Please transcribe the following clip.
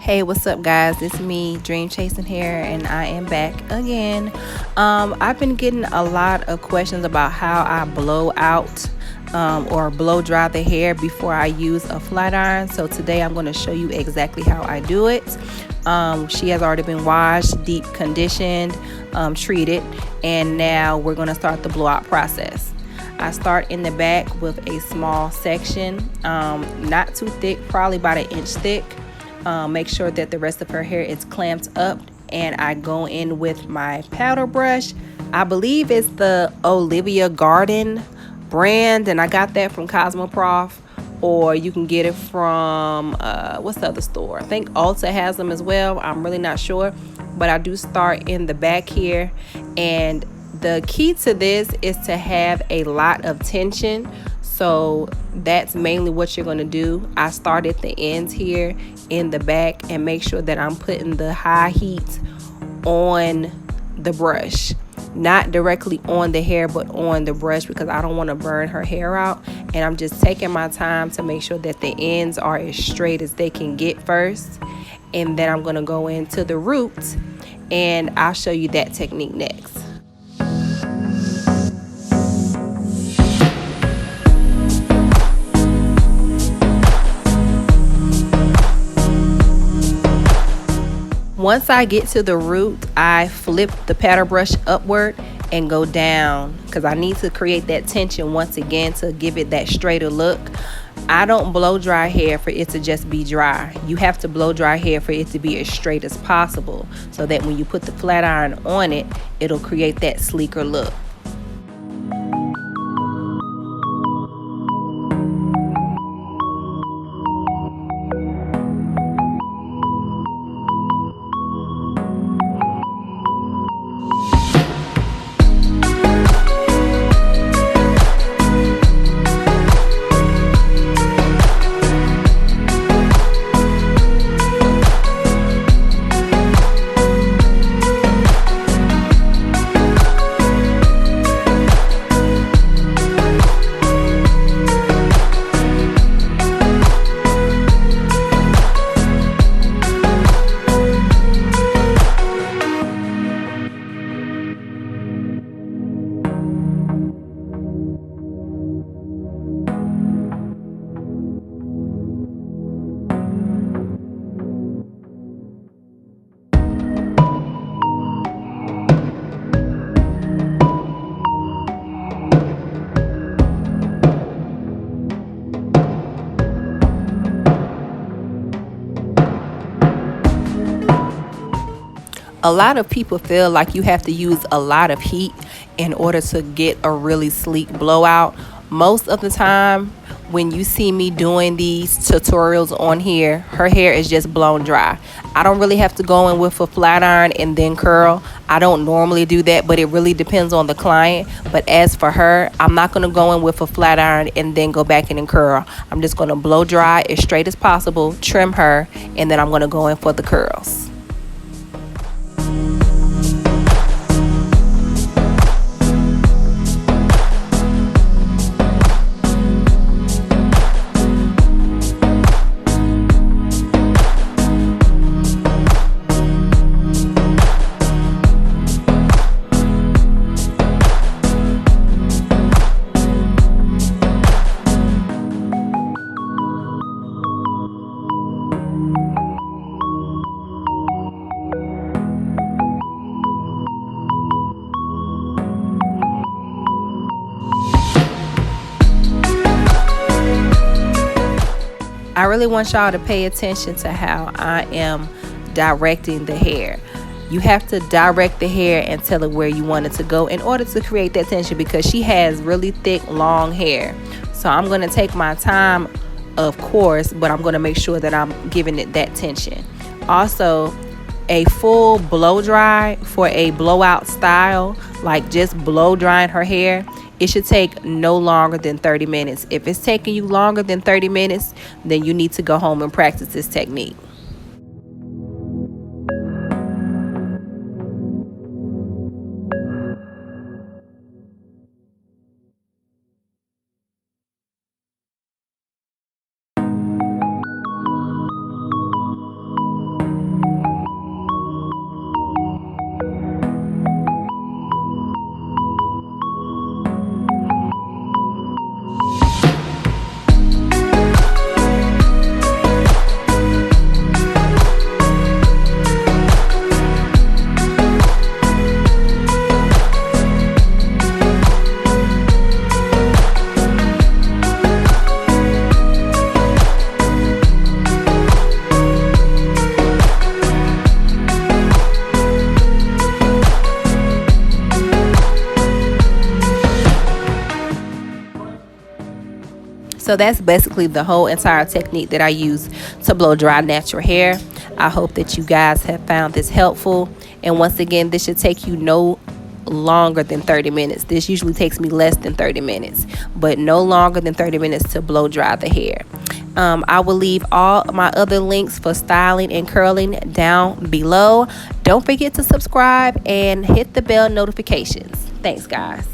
Hey, what's up, guys? It's me, Dream Chasing Hair, and I am back again. I've been getting a lot of questions about how I blow out or blow dry the hair before I use a flat iron. So today I'm going to show you exactly how I do it. She has already been washed, deep conditioned, treated, and now we're going to start the blowout process. I start in the back with a small section, not too thick, probably about an inch thick. Make sure that the rest of her hair is clamped up, and I go in with my powder brush. I believe it's the Olivia Garden brand, and I got that from Cosmoprof, or you can get it from what's the other store? I think Ulta has them as well. I'm really not sure, but I do start in the back here, and the key to this is to have a lot of tension. So that's mainly what you're going to do. I start at the ends here in the back and make sure that I'm putting the high heat on the brush, not directly on the hair, but on the brush, because I don't want to burn her hair out. And I'm just taking my time to make sure that the ends are as straight as they can get first, and then I'm going to go into the root, and I'll show you that technique next. Once I get to the root, I flip the paddle brush upward and go down, because I need to create that tension once again to give it that straighter look. I don't blow dry hair for it to just be dry. You have to blow dry hair for it to be as straight as possible, so that when you put the flat iron on it, it'll create that sleeker look. A lot of people feel like you have to use a lot of heat in order to get a really sleek blowout. Most of the time, when you see me doing these tutorials on here, her hair is just blown dry. I don't really have to go in with a flat iron and then curl. I don't normally do that, but it really depends on the client. But as for her, I'm not going to go in with a flat iron and then go back in and curl. I'm just going to blow dry as straight as possible, trim her, and then I'm going to go in for the curls. I really want y'all to pay attention to how I am directing the hair. You have to direct the hair and tell it where you want it to go in order to create that tension, because she has really thick, long hair. So I'm going to take my time, of course, but I'm going to make sure that I'm giving it that tension. Also, a full blow dry for a blowout style, like just blow drying her hair, it should take no longer than 30 minutes. If it's taking you longer than 30 minutes, then you need to go home and practice this technique. So that's basically the whole entire technique that I use to blow dry natural hair. I hope that you guys have found this helpful. And once again, this should take you no longer than 30 minutes. This usually takes me less than 30 minutes, but no longer than 30 minutes to blow dry the hair. I will leave all my other links for styling and curling down below. Don't forget to subscribe and hit the bell notifications. Thanks, guys.